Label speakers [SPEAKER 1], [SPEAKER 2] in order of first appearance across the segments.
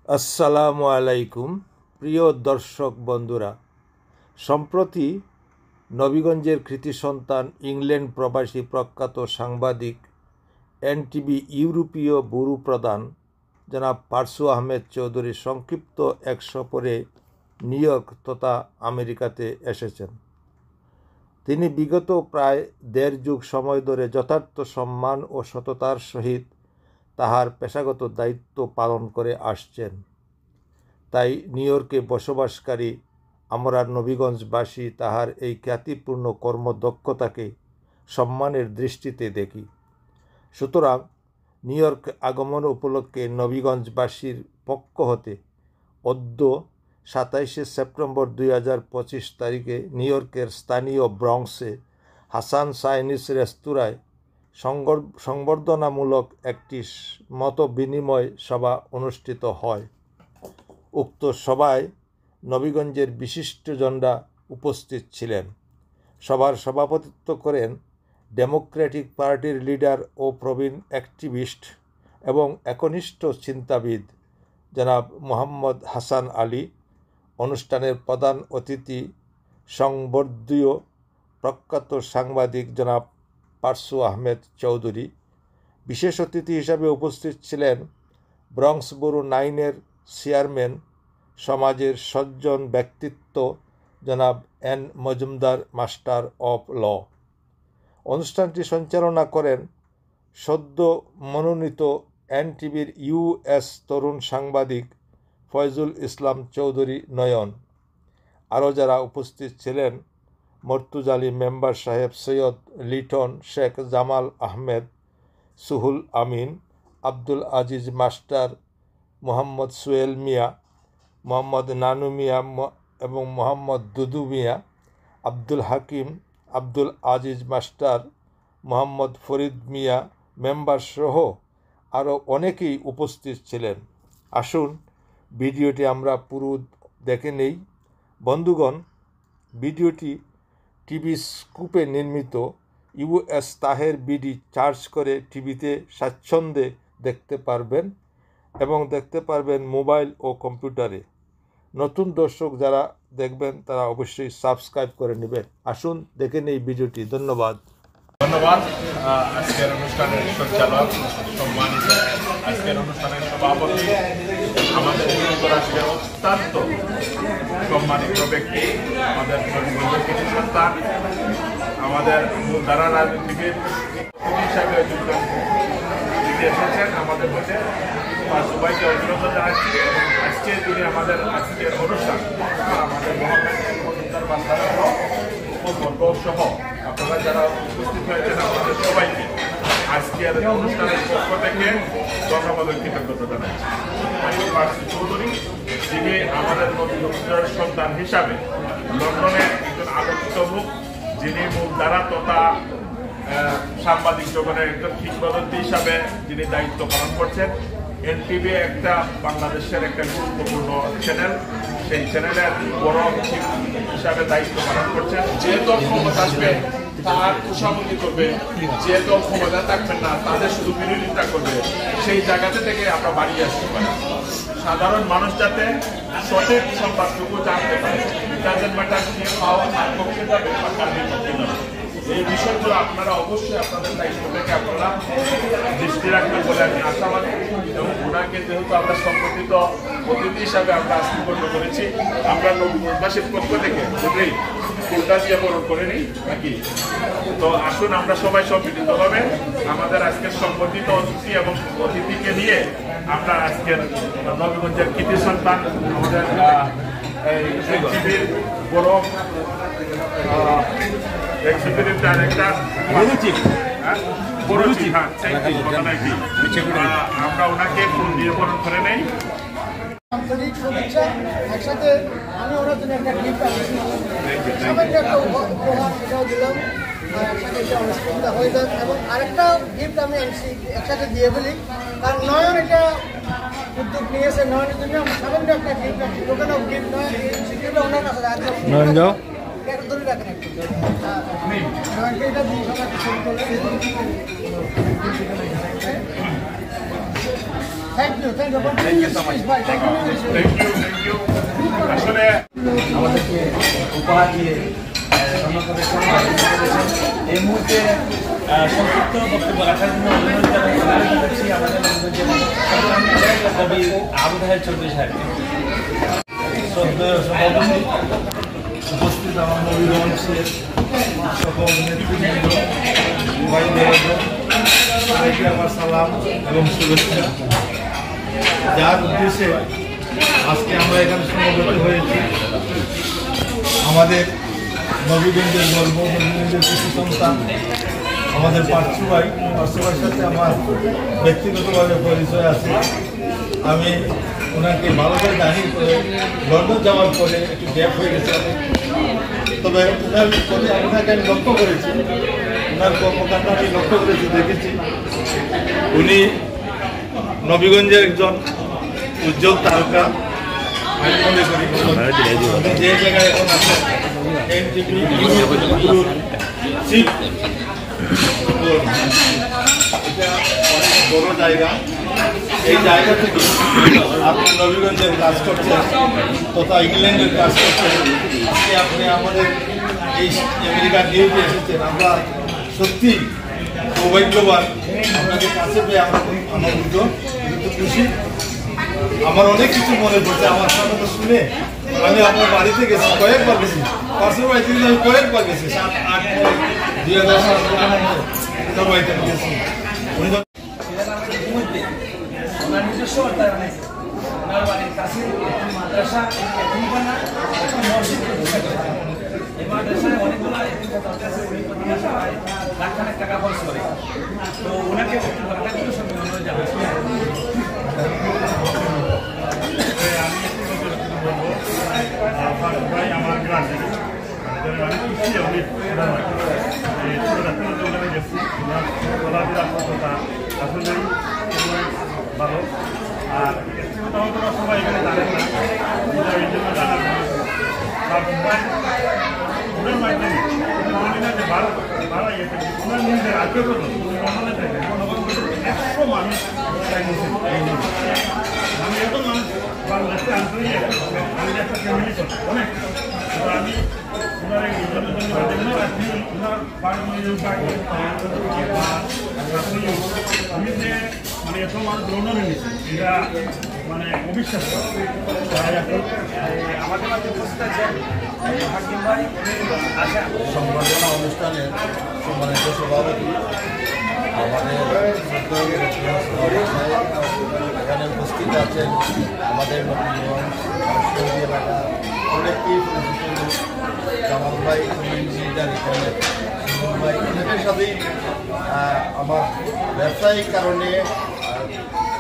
[SPEAKER 1] আসসালামু আলাইকুম প্রিয় দর্শক বন্ধুরা, সম্প্রতি নবীগঞ্জের কৃতি সন্তান ইংল্যান্ড প্রবাসী প্রখ্যাত সাংবাদিক এনটিভি ইউরোপীয় ব্যুরো প্রধান জনাব পারসু আহমেদ চৌধুরী সংক্ষিপ্ত এক সফরে নিউ ইয়র্ক তথা আমেরিকাতে এসেছেন। তিনি বিগত প্রায় দেড় যুগ সময় ধরে যথার্থ সম্মান ও সততার সহিত তাহার পেশাগত দায়িত্ব পালন করে আসছেন। তাই নিউ ইয়র্কে বসবাসকারী আমরা নবীগঞ্জবাসী তাহার এই খ্যাতিপূর্ণ কর্মদক্ষতাকে সম্মানের দৃষ্টিতে দেখি। সুতরাং নিউ ইয়র্ক আগমন উপলক্ষে নবীগঞ্জবাসীর পক্ষ হতে অদ্য 27শে সেপ্টেম্বর 2025 তারিখে নিউ ইয়র্কের স্থানীয় ব্রঙ্কসে হাসান চাইনিজ রেস্তোরাঁয় সংবর্ধনামূলক একটি মত বিনিময় সভা অনুষ্ঠিত হয়। উক্ত সভায় নবীগঞ্জের বিশিষ্টজনরা উপস্থিত ছিলেন। সভার সভাপতিত্ব করেন ডেমোক্রেটিক পার্টির লিডার ও প্রবীণ অ্যাক্টিভিস্ট এবং একনিষ্ঠ চিন্তাবিদ জনাব মোহাম্মদ হাসান আলী। অনুষ্ঠানের প্রধান অতিথি সংবর্ধীয় প্রখ্যাত সাংবাদিক জনাব পারসু আহমেদ চৌধুরী। বিশেষ অতিথি হিসাবে উপস্থিত ছিলেন ব্রঙ্কস ব্যুরো 9-এর চেয়ারম্যান, সমাজের সজ্জন ব্যক্তিত্ব জনাব N Majumdar master of law. অনুষ্ঠানটি সঞ্চালনা করেন সদ্য মনোনীত এনটিভির ইউএস তরুণ সাংবাদিক ফয়জুল ইসলাম চৌধুরী নয়ন। আরও যারা উপস্থিত ছিলেন মর্তুজালি মেম্বার সাহেব, সৈয়দ লিটন, শেখ জামাল আহমেদ, সুহুল আমিন, আব্দুল আজিজ মাস্টার, মোহাম্মদ সোহেল মিয়া, মোহাম্মদ নানু মিয়া এবং মোহাম্মদ দুদু মিয়া, আব্দুল হাকিম, আব্দুল আজিজ মাস্টার, মোহাম্মদ ফরিদ মিয়া মেম্বার সহ আরও অনেকেই উপস্থিত ছিলেন। আসুন ভিডিওটি আমরা পুরো দেখে নেই। বন্ধুগণ, ভিডিওটি টিভি স্কুপে নির্মিত। ইউএস তাহের বিডি চার্জ করে টিভিতে স্বাচ্ছন্দ্যে দেখতে পারবেন এবং দেখতে পারবেন মোবাইল ও কম্পিউটারে। নতুন দর্শক যারা দেখবেন তারা অবশ্যই সাবস্ক্রাইব করে নেবেন। আসুন দেখে নেই ভিডিওটি। ধন্যবাদ।
[SPEAKER 2] আজকের অনুষ্ঠানের সঞ্চালক, সম্মানিত আজকের অনুষ্ঠানের সভাপতি, আমাদের যুক্তরাষ্ট্রের অত্যন্ত সম্মানিত ব্যক্তি, আমাদের কৃতি সন্তান, আমাদের মূলধারা রাজনীতিবিদ হিসাবে যুক্ত এসেছেন আমাদের মধ্যে। সবাইকে অভিনন্দন জানাচ্ছি। আজকে যিনি আমাদের আজকের অনুষ্ঠান আমাদের মহামেন্টার সহ আপনারা যারা উপস্থিত হয়েছেন আমাদের সবাইকে আজকের অনুষ্ঠানের পক্ষ থেকে ধন্যবাদ ও কৃতজ্ঞতা জানাচ্ছি। আমি পারসু চৌধুরী, যিনি আমাদের নবীগঞ্জের সন্তান হিসাবে লন্ডনের একজন আলোচিত মুখ, যিনি মূলধারা তথা সাংবাদিক জগতের একজন কিংবদন্তি হিসাবে যিনি দায়িত্ব পালন করছেন। এনটিভি একটা বাংলাদেশের একটা গুরুত্বপূর্ণ চ্যানেল, সেই চ্যানেলের বড় হিসাবে দায়িত্ব পালন করছেন। যে দল ক্ষমতা আসবে তার খুশামতি করবে, যে দল ক্ষমতা থাকবেন না তাদের শুধু বিরোধিতা করবে, সেই জায়গাতে থেকে আমরা বাড়িয়ে আসতে পারি। সাধারণ মানুষ যাতে সঠিক সংবাদটুকু জানতে পারে, যাদের ম্যাটার নিয়ে পাওয়া তার পক্ষে যাবে বা তার বিপক্ষে যাবে, এই বিষয়গুলো আপনারা অবশ্যই আপনাদের দায়িত্ব থেকে আপনারা দৃষ্টি রাখবেন বলে আমি আশাবাদী। এবং ওনাকে যেহেতু আমরা সম্পর্কিত অতিথি হিসাবে আমরা আস্থাপন্ন করেছি, আমরা নবীগঞ্জবাসীর পক্ষ থেকে যদি ফুলটা দিয়ে বরণ করে নিই নাকি। তো আসুন আমরা সবাই সম্মিলিতভাবে আমাদের আজকের সম্পর্কিত অতিথি এবং অতিথিকে নিয়ে আমরা আজকের নবীগঞ্জের কৃতি সন্তান, আমাদের টিভির বড় এক্সিকিউটিভ ডাইরেক্টর আমরা ওনাকে ফুল দিয়ে বরণ করে নেই।
[SPEAKER 3] আন্তরিক শুভেচ্ছা। একসাথে আমি ওনার জন্য একটা গিফট আনছি, সামান্য একটা উপহার সেটাও দিলাম, একসাথে এটা অনুষ্ঠানটা হয়ে যাক। এবং আরেকটা গিফট আমি আনছি, একসাথে দিয়ে বলি, কারণ নয়ন এটা উদ্যোগ নিয়েছে। নয়নের জন্য সামান্য একটা গিফট আনছি, দোকানে গিফট নয়, সেটা ওনার কাছে ধরে রাখেন একটু। নয়নকে এটা দিয়ে সবাই ছবি তোলে। Thank you
[SPEAKER 2] thank you so much. Thank you. আসলে
[SPEAKER 4] আমাদেরকে উপহার দিয়ে ধন্যবাদ করেছেন। এই মুহূর্তে সংক্ষিপ্ত বক্তব্য রাখার জন্য অনুরোধ জানাচ্ছি আমাদের কবি আবু তাহের চৌধুরী সাহেব। উপস্থিত আমার নবীর মঞ্চের সকল নেতৃবৃন্দ, সবাইকে আমার সালাম এবং শুভেচ্ছা। যার উদ্দেশ্যে আজকে আমরা এখানে সমবেত হয়েছি, আমাদের নবীগঞ্জের গর্ব, নবীগঞ্জের শিশু সন্তান, আমাদের পার্থু ভাইয়ের সাথে আমার ব্যক্তিগতভাবে পরিচয় আছে। আমি ওনাকে ভালো করে জানি, লন্ডন যাওয়ার পরে একটু গ্যাপ হয়ে গেছে, তবে ওনার প্রতি আপনাকে আমি লক্ষ্য করেছি, ওনার কর্মকাণ্ড আমি লক্ষ্য করেছি, দেখেছি উনি নবীগঞ্জের একজন উজ্জ্বল তারকা। আমি মনে করি যে জায়গায় এখন আছে এনটিভি চিফ, এটা অনেক বড় জায়গা। এই জায়গা থেকে আপনি নবীগঞ্জের কাজ করছেন তথা ইংল্যান্ডের কাজ করছেন, আজকে আপনি আমাদের এই আমেরিকার নিউজে এসেছেন। আমরা সত্যি সৌভাগ্যবান, আপনাদের কাছে পেয়ে আমরা আনন্দিত, কিন্তু খুশি। আমার অনেক কিছু মনে পড়ছে, আমার কথা শুনে আমি আপনার বাড়িতে গেছি, কয়েকবার গেছি, পাশের বাড়িতে কিন্তু আমি কয়েকবার গেছি, 7-8 2000 সাল ওনার বাড়িতে আমি গেছি। ওনার নিজস্ব ওনার বাড়ির কাছে মাদ্রাসা, মসজিদ, এই মাদ্রাসায় অনেকগুলো লাখ খানেক টাকা খরচ করে। তো ওনাকে অনুরোধ জানাচ্ছি।
[SPEAKER 2] আমার গ্রামে আমি খুশি, অনেক ছোটরা গেছি, চলাফেরা সততা আসলে ভালো। আর একটু কথা হয়তো সবাই এখানে জানেন না, এই জন্য জানার ওদের মাধ্যমে যে ভাড়া ইয়েছে ওনার নিজের আগ্রহ করলো লন্ডনে থেকে 100 মানুষ আমি এত মানুষ বাংলাদেশে আন্তরিক আমি একটা ফ্যামিলি চল অনেক। আমি ওনার এই ওনার আমি যে মানে এত মানুষ লন্ডনে নিয়েছি, এটা মানে অবিশ্বাস
[SPEAKER 4] আমাদের মাঝে উপস্থিত আছেন হাকিম ভাই,
[SPEAKER 5] সংবর্ধনা অনুষ্ঠানের সম্মানিত সভাপতি, আমাদের এখানে উপস্থিত আছেন আমাদের নবীগঞ্জ এলাকা অনেকেই পরিচিত জামাল ভাই, লিডার এখানে সুমন ভাই, অনেকের সাথেই আমার ব্যবসায়িক কারণে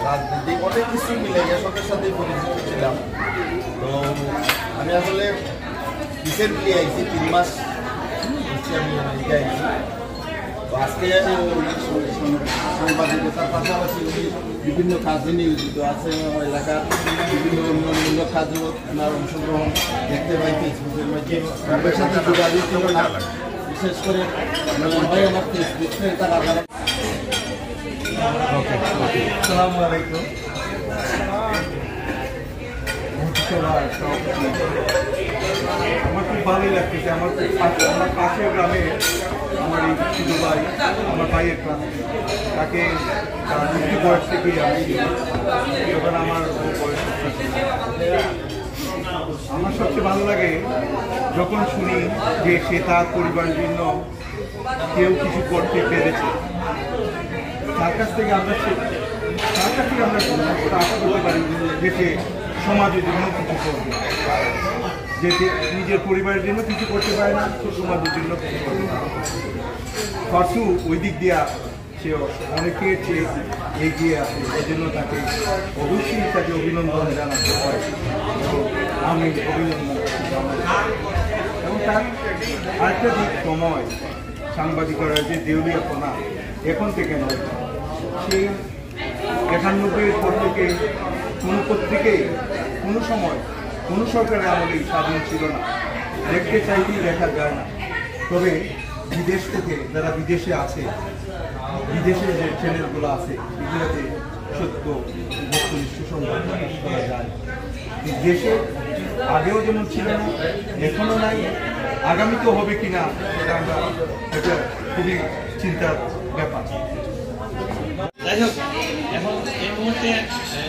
[SPEAKER 5] রাজনীতিক অনেক কিছু মিলে এসবের সাথেই পরিচিত ছিলাম। তো আমি আসলে রিসেন্টলি আইছি, 3 মাস আমি আমেরিকা আইছি। তো আজকে সাংবাদিকতার পাশাপাশি উনি বিভিন্ন কাজে নিয়োজিত আছে, এলাকার বিভিন্ন উন্নয়নমূলক কাজও ওনার অংশগ্রহণ দেখতে পাই ফেসবুকের মাধ্যমে, তাদের সাথে যোগাযোগ করে না, বিশেষ করে ভাই আমার ফেসবুক তারা
[SPEAKER 4] আসসালামু আলাইকুম।
[SPEAKER 6] আমার খুব ভালোই লাগতেছে। আমার পাশের গ্রামে আমার এই ছোটো ভাই, আমার ভাইয়ের ক্লাস, তাকে একটু বয়স থেকেই আমি যখন আমার বয়স, আমার সবচেয়ে ভালো লাগে যখন শুনি যে সে তার পরিবারের জন্য কেউ কিছু করতে পেরেছে। তার কাছ থেকে আমরা আশা করতে পারি যে সে সমাজের জন্য কিছু করবে, যে নিজের পরিবারের জন্য কিছু করতে পারে না, তো সমাজের জন্য কিছু করবে না। ফার্সু ওই দিক দিয়া সে অনেকের চেয়ে এগিয়ে আছে, এজন্য তাকে অবশ্যই তাকে অভিনন্দন জানাতে হয় এবং আমি অভিনন্দন জানাই। এবং তার আরেকটা দিক সময় সাংবাদিকরা যে দেউলিয়াপনা এখন থেকে নয়, সেই ৯১-এর পর থেকে কোনো পত্রিকায় কোনো সময় কোনো সরকারের আমলেই স্বাধীন ছিল না, দেখতে চাইলেই দেখা যায় না। তবে বিদেশ থেকে যারা বিদেশে আছে, বিদেশে যে চ্যানেলগুলো আছে, এগুলোতে সত্য সুসংবাদ প্রকাশ করা যায়। দেশে আগেও যেমন ছিল না, এখনও নাই, আগামীতেও হবে কিনা সেটা আমরা একটা খুবই চিন্তার ব্যাপার।
[SPEAKER 7] যাই হোক, এখন এই মুহূর্তে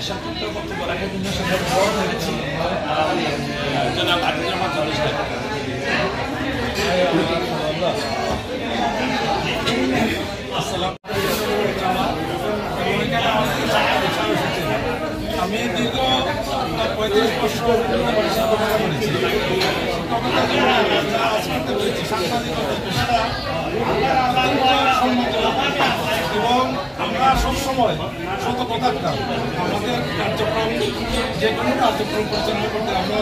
[SPEAKER 7] সংক্ষিপ্ত বক্তব্য রাখার জন্য হয়েছি জনাব আদিজুজ্জামান চৌধুরী সাহেব।
[SPEAKER 8] আমি দীর্ঘ 35 বছর করেছি। এবং আমরা সবসময় সতর্ক থাকতাম আমাদের কার্যক্রম, যে কোনো কার্যক্রম পরিচালনা করতে আমরা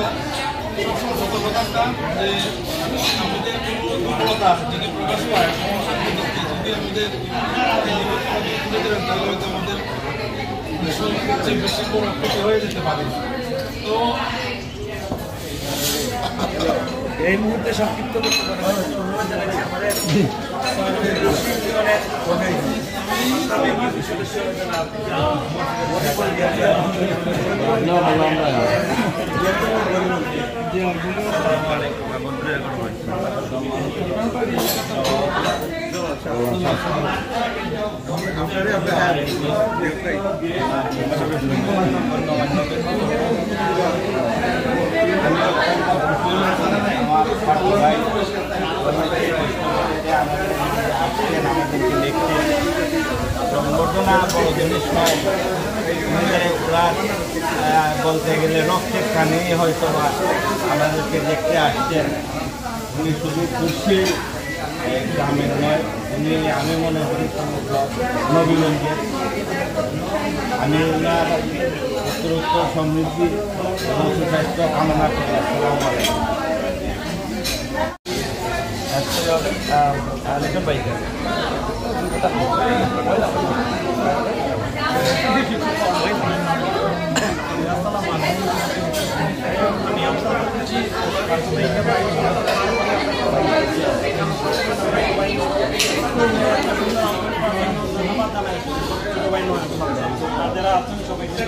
[SPEAKER 8] সবসময় সতর্ক থাকতাম যে আমাদের কোনো দুর্বলতা যদি প্রকাশ পায়, যদি আমাদের তুলে দেবেন তাহলে হয়তো আমাদের সবচেয়ে বেশি বড় ক্ষতি হয়ে যেতে পারে। তো
[SPEAKER 7] এই মুহূর্তে সংক্ষিপ্ত
[SPEAKER 5] সংবর্ধনা বড় জিনিস নয়, ওরা বলতে গেলে রক্তের কানে হয়তো আমাদেরকে দেখতে আসছেন। উনি শুধু খুশি গ্রামের নয়, উনি আমি মনে করি সমগ্র নবীগঞ্জের। আমি ওনার উত্তরোত্তর সমৃদ্ধি এবং সুস্বাস্থ্য কামনা করি। আসসালামু আলাইকুম।
[SPEAKER 7] যারা আছেন সবাইকে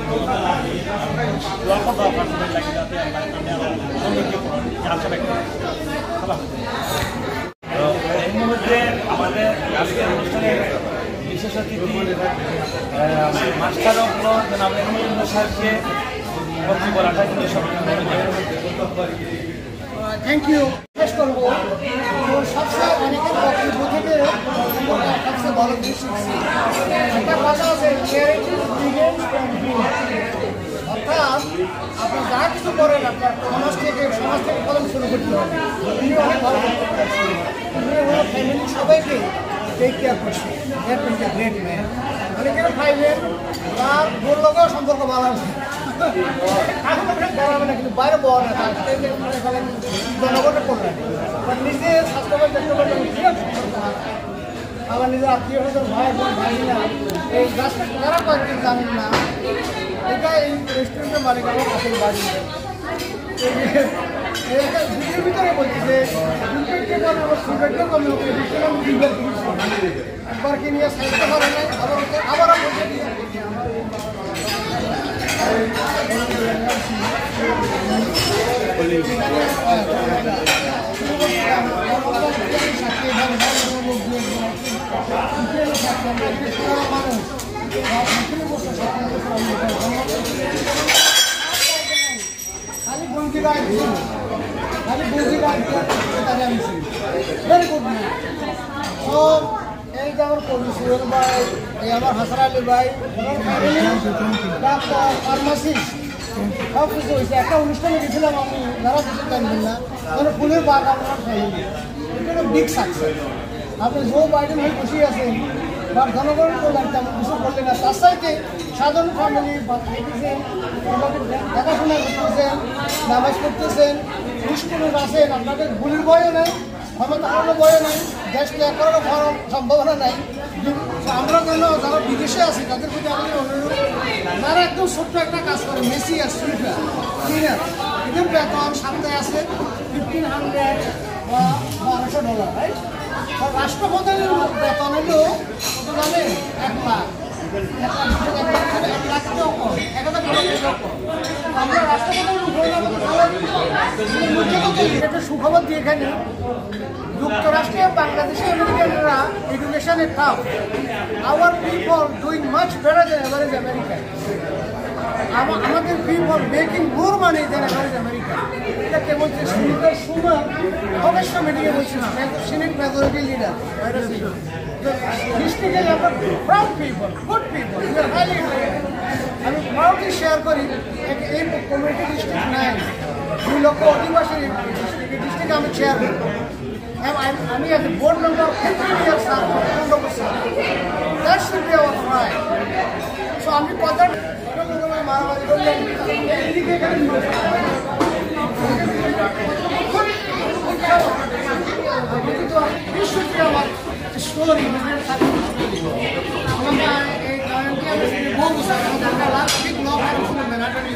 [SPEAKER 7] এই মুহূর্তে আমাদের আজকের অনুষ্ঠানে বিশেষ অতিথি মাস্টার অফ ল জনাব আহমদ সাহেবকে বক্তব্য রাখার জন্য
[SPEAKER 3] থ্যাংক ইউ। শেষ করবো তো সবচেয়ে অনেকের বক্তব্য থেকে সবচেয়ে ভালো জিনিস শিখছি। একটা কথা আছে, অর্থাৎ আপনি যা কিছু করেন আপনার সমাজ থেকে কলম শুরু করতে হবে। উনি অনেক ভালো করতে পারছেন, উনি ওনার ফ্যামিলি সবাইকে টেক কেয়ার করছে। Great man. অনেকের পাইবেন তার বললেও সম্পর্ক ভালো আছে, বলা না কিন্তু বাইরে বলা না, তার জনগণের করলেন নিজে স্বাস্থ্যবান দেখতে পারলেন আবার নিজের আত্মীয় স্বজন ভাই বোন ভাই না এই গাছটা যারা কয়েকদিন জানেন না, এটা এই রেস্টুরেন্টের মালিক আমার কাছের বাড়ি। দুটোর ভিতরে বলছি যে একবার কি নিয়ে সাইতে পারে নাই, আবার খালি বন্ধু রায় ভেরি গুড ম্যান। তো এই যে আমার কবি সুহেল ভাই, এই আমার হাসান আলী ভাই, ডাক্তার ফার্মাসিস্ট সব কিছু হয়েছে। একটা অনুষ্ঠানে গেছিলাম আমি, যারা কিছু জানবেন না, মানে ফুলের বাগান আমার ফ্যামিলি, এটা বিগ সাকসেস। আপনি জো বাইডেন হয়ে বসে আছেন বা জনগণ তেমন কিছু করলেন না, তার সাথে সাধারণ ফ্যামিলি দেখাশোনা করতেছেন, নামাজ করতেছেন, স্কুলে আছেন, আপনাদের গুলির ভয়ও নেই, ক্ষমতা হারানোর ভয়ও নেই, দেশ ত্যাগ করারও সম্ভাবনা নাই। আমরা যেন যারা বিদেশে আছি তাদের প্রতি আমাদের অনুরোধ, তারা একদম ছোট্ট একটা কাজ করে, মেসি আর সুইটার ক্লিনার, এদের বেতন সপ্তাহে আছে $1,500 বা $1200, রাইট? আর রাষ্ট্রপ্রধানের বেতন হলো কত জানেন? 1 লাখ। একটা সুখবর দিয়ে এখানে যুক্তরাষ্ট্রে বাংলাদেশে আমেরিকানরা এডুকেশনে tough our people doing much better than average America আমাদের people making more money than average America এটা কেবল যে সিনেটের সময় অবশ্য মিটিংয়ে বলছিলাম সিনেট মেজরিটি লিডার ডিস্ট্রিক্টে আমরা প্রাউড পিপল গুড পিপল আমি প্রাউডলি শেয়ার করি এই কমিউনিটি ডিস্ট্রিক্ট নাই 2 লক্ষ অধিবাসী ডিস্ট্রিক্টে আমি চেয়ার করি আমি as a board member 15 years that should be our pride. So আমি কথা মারামারি করলাম এইদিকে এখানে this should be our story. আমরা এই কারণে আমি বলবো স্যার আমরা লাস্ট উইক লং আর ম্যান্ডেটরি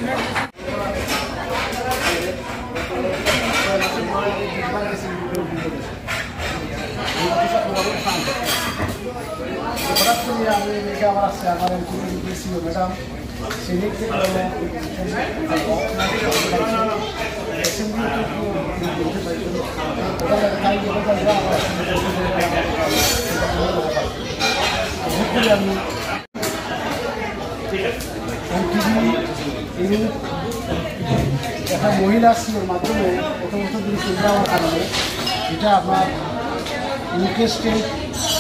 [SPEAKER 3] আমি মেয়েকে আমার আসছে আমার ছিল ম্যাডাম সিনিক থেকে একটা মহিলা সিওর মাধ্যমে প্রথমত যদি সুবিধা হওয়ার কারণে এটা আপনার ইউকে স্টেট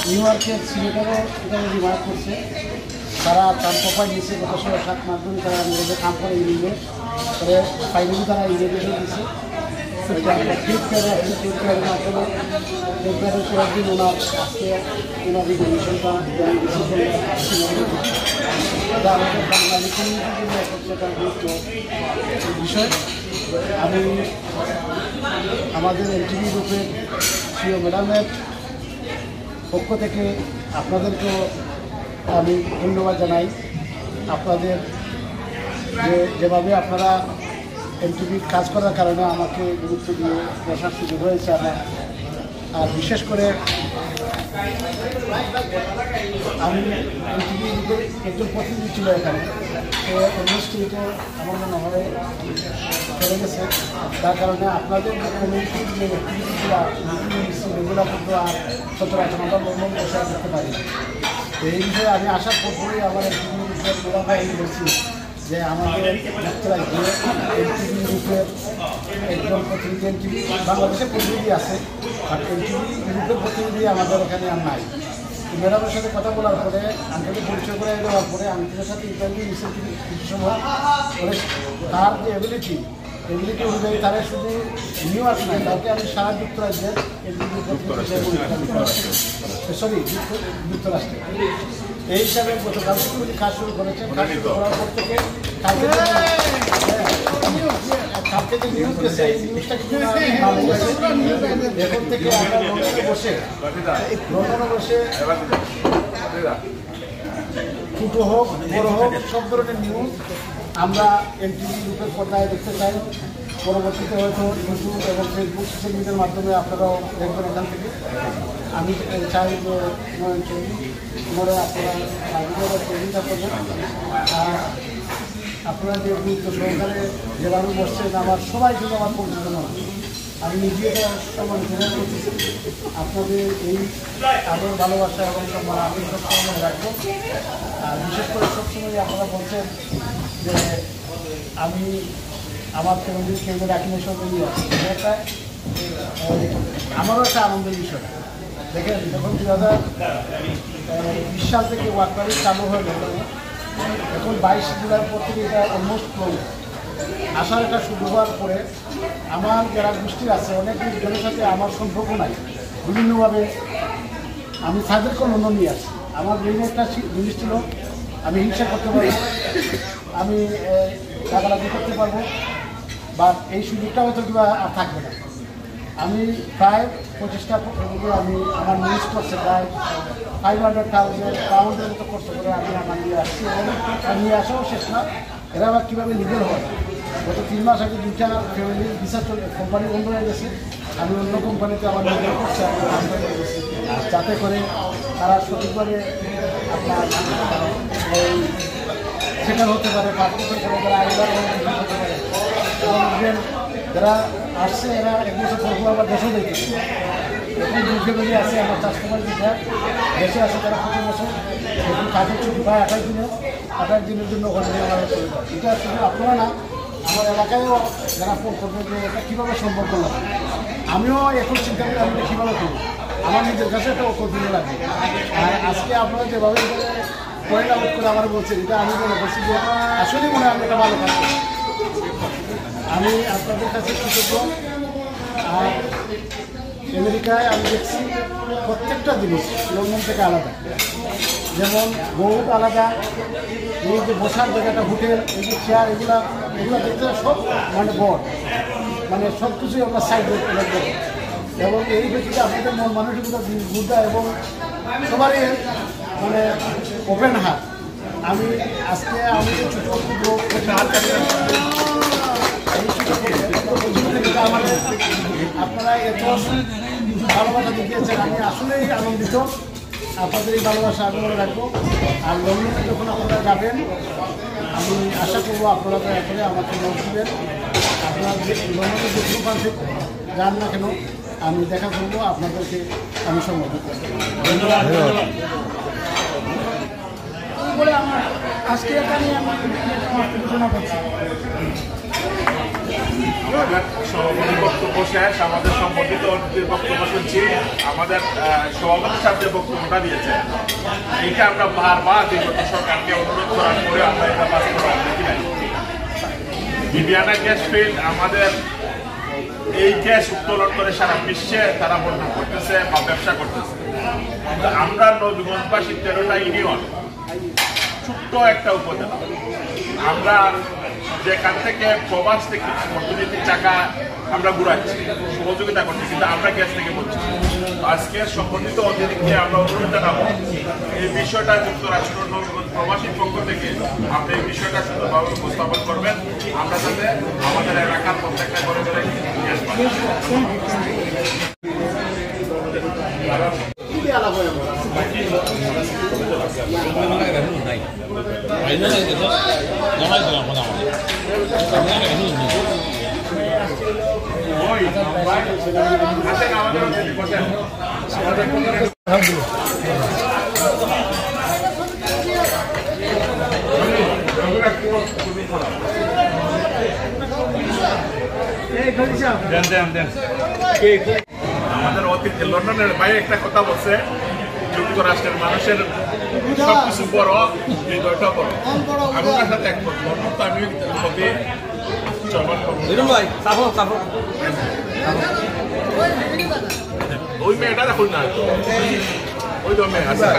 [SPEAKER 3] নিউ ইয়র্কের সিনেটারও এটা রিমার্ক করছে তারা তার প্রোফাইল নিচ্ছে গত 7 মাস ধরে তারা নিজেদের কাম করে ইউনিভে পরে ফাইনালি তারা ইনভিটেশন দিচ্ছে ফ্লিপকার্টের মাধ্যমে ফ্লিপকার্টের কয়েকদিন ওনার আজকে ওনার রিকগনিশনটা এটা আমাদের বাঙালি কমিউনিটির জন্য একটা গুরুত্ব বিষয় আমি আমাদের এলটিভি গ্রুপের সিও ম্যাডামের পক্ষ থেকে আপনাদেরকেও আমি ধন্যবাদ জানাই আপনাদের যেভাবে আপনারা এলটিভির কাজ করার কারণে আমাকে গুরুত্ব দিয়ে বসার সুযোগ হয়েছে আমার আর বিশেষ করে আমি এলটিভি একজন প্রতিনিধি ছিল এখানে তো অন্য স্টেটে আমার মনে হয় চলে গেছে তার কারণে আপনাদের যে কমিউনিটির যে অ্যাক্টিভিটিগুলো এগুলো কিন্তু আর সচরাচর আমরা বর্ণন বসে করতে পারি তো এই বিষয়ে আমি আসার পরপরই আমার এলটিভি বিষয়ে বলছি যে আমাদের যুক্তরাজ্যে এলটিভি গ্রুপের একজন প্রতিনিধি এলটিভি বাংলাদেশের প্রতিনিধি আছে আর এলটিভি গ্রুপের প্রতিনিধি আমাদের এখানে আর নাই ম্যাডামের সাথে কথা বলার পরে আঙ্কেলকে পরিচয় করে দেওয়ার পরে আঙ্কেলের সাথে ইন্টারভিউ নিচ্ছে কিছু সময় পরে তার যে এবিলিটি অনুযায়ী তারা শুধু নিউ ইয়র্ক নয় তাকে আমি সারা যুক্তরাজ্যের এলটিভি সরি যুক্তরাষ্ট্রে এই হিসাবে গতকাল থেকে কাজ শুরু করেছেন কাজ শুরু করার পর থেকে কালকে যে নিউজ গেছে এই নিউজটা কিন্তু এখন থেকে আমরা লন্ডনে বসে ছোটো হোক বড় হোক সব ধরনের নিউজ আমরা এলটিভি গ্রুপের পর্দায় দেখতে চাই পরবর্তীতে হয়তো ইউটিউব এবং ফেসবুক সোশ্যাল মিডিয়ার মাধ্যমে আপনারাও দেখবেন এখান থেকে আমি চাই যে নয়ন চৌধুরী ওনারা আপনারা প্রতিযোগিতা করবেন আর আপনারা যে গুরুত্ব সহকারে যেভাবে বসছেন আমার সবাই কিন্তু আমার পরিচিত নয় আমি নিজে এটা সম্মান গ্রহণ করতেছি আপনাদের এই আদর ভালোবাসা এবং সম্মান আমি সবসময় রাখবো আর বিশেষ করে সবসময় আপনারা বলছেন যে আমি আমার ফ্যামিলির কেন্দ্রে ডাকিনের সঙ্গে নিয়ে আসছি এটা আমারও একটা আনন্দের বিষয় দেখেন যখন 2020 সাল থেকে ওয়ার্ক পারমিট চালু হয়ে গেল এখন 22 জুলাই পর থেকে এটা অলমোস্ট ক্লোজ আসার একটা শুরু হওয়ার পরে আমার যারা গোষ্ঠী আছে অনেক জনের সাথে আমার সম্পর্ক নাই বিভিন্নভাবে আমি তাদেরকে অন্য নিয়ে আসি আমার মেইন একটা জিনিস ছিল আমি হিংসা করতে পারবো আমি টাকালাজি করতে পারবো বা এই সুযোগটা হয়তো কিবা আর থাকবে না আমি প্রায় 25টা আমি আমার নিউজ করছে প্রায় 500,000 পাউন্ডের মতো খরচ করে আমি আমার নিয়ে আসছি এবং নিয়ে আসাও শেষ না এরা আবার কীভাবে লিগেল হয় গত 3 মাস আগে 2টা ফ্যামিলি ভিসা কোম্পানি বন্ধ হয়ে গেছে। আমি অন্য কোম্পানিতে আমার নিয়োগ করছি, যাতে করে তারা সঠিকভাবে আপনার এই সেখানে হতে পারে, 5 বছর পরে তারা আইবার হতে পারে। এবং ইভেন যারা আসছে এরা 1 বছর পর আবার দেশেও দেখতেছে। এখন 2 ফ্যামিলি আছে আমার কাস্টমার যেটা দেশে আছে, তারা প্রতি বছর এখন কাজের ছুটি পায় 28 দিনের জন্য ওখানে চলে যায়। এটা শুধু আপনারা না, আমার এলাকায়ও যারা ফোন করবে যে এটা কীভাবে সম্ভব করলাম, আমিও এখন চিন্তা করি আমি কীভাবে করি, আমার নিজের কাছে একটা কঠিন লাগে। আর আজকে আপনারা যেভাবে পয়েন্ট আউট করে আমার বলছেন, এটা আমি মনে করছি যে আসলেই মনে হয় আমি একটা ভালো কাজ করি। আমি আপনাদের কাছে কৃতজ্ঞ। আর আমেরিকায় আমি দেখছি প্রত্যেকটা জিনিস লন্ডন থেকে আলাদা, যেমন বহুত আলাদা। এই যে বসার জায়গাটা, হোটেল, এই যে চেয়ার, এগুলো দেখতে সব মানে বড়, মানে সব কিছুই আমরা সাইড রাখবো। এবং এই ক্ষেত্রে আপনাদের মন মানসিকতা বুদ্ধা এবং সবারই মানে ওপেন হাত। আমি আজকে আমাদের ছোটো আপনারা এত ভালোবাসা দেখিয়েছেন, আমি আসলেই আনন্দিত। আপনাদের এই ভালোবাসা আমি মনে রাখবো। আর লন্ডনে যখন আপনারা যাবেন, আমি আশা করবো আপনারা দয়া করে আমাকে নোট দেবেন। আপনারা লন্ডনে যে কোনো প্রান্তে যান না কেন, আমি দেখা করবো, আপনাদেরকে আমি সম্বোধন করবো। ধন্যবাদ। বলে আমার আজকে এখানে আমি ঘোষণা করছি।
[SPEAKER 2] আমাদের সভাপতির বক্তব্য শেষ, আমাদের সম্বোধিত অতিথির বক্তব্য শুনছি। আমাদের সভাপতি সাহেব যে বক্তব্যটা দিয়েছে, এইটা আমরা বারবার বিগত সরকারকে অনুরোধ করার পরে আমরা এটা বাস্তবায়ন দেখি নাই। বিবিয়ানা গ্যাস ফিল্ড আমাদের এই গ্যাস উত্তোলন করে সারা বিশ্বে তারা বন্টন করতেছে বা ব্যবসা করতেছে। আমরা নবীগঞ্জবাসী 13টা ইউনিয়ন, ছোট্ট একটা উপজেলা, আমরা যেখান থেকে প্রবাস থেকে অর্থনীতির টাকা আমরা ঘুরাচ্ছি, সহযোগিতা করছি, কিন্তু আমরা গ্যাস থেকে বলছি। আজকে সম্বন্ধিত অতিথিকে আমরা অনুরোধ জানাবো, এই বিষয়টা যুক্তরাষ্ট্র নবীগঞ্জ প্রবাসীর পক্ষ থেকে আপনি এই বিষয়টা সুন্দরভাবে উপস্থাপন করবেন, আমরা যাতে আমাদের এলাকার প্রত্যেকটা ঘরে ঘরে গ্যাস পাই। আমাদের অতিথি লন্ডনের বাইরে একটা কথা বলছে, যুক্তরাষ্ট্রের মানুষের সবকিছু বড়, হৃদয়টা বড়। আমি ওনার সাথে একমত। লন্ডন তো আমি কবি ওই মেয়েটা দেখুন না, ওই তো মেয়ে আছে।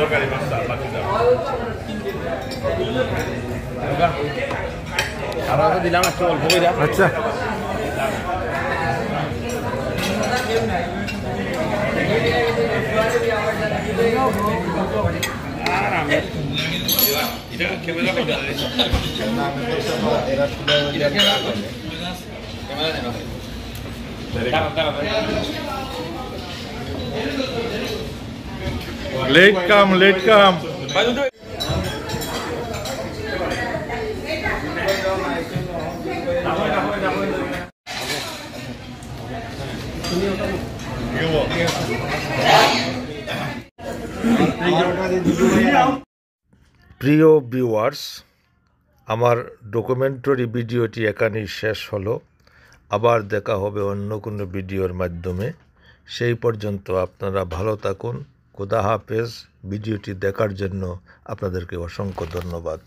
[SPEAKER 2] দরকারি মাস্টার
[SPEAKER 7] আমরা দিলাম একটু অল্প করে।
[SPEAKER 1] আচ্ছা,
[SPEAKER 4] লেট কাম
[SPEAKER 1] প্রিয় ভিউয়ার্স, আমার ডকুমেন্টারি ভিডিওটি এখানেই শেষ হলো। আবার দেখা হবে অন্য কোনো ভিডিওর মাধ্যমে। সেই পর্যন্ত আপনারা ভালো থাকুন। খোদা হাফেজ। ভিডিওটি দেখার জন্য আপনাদেরকে অসংখ্য ধন্যবাদ।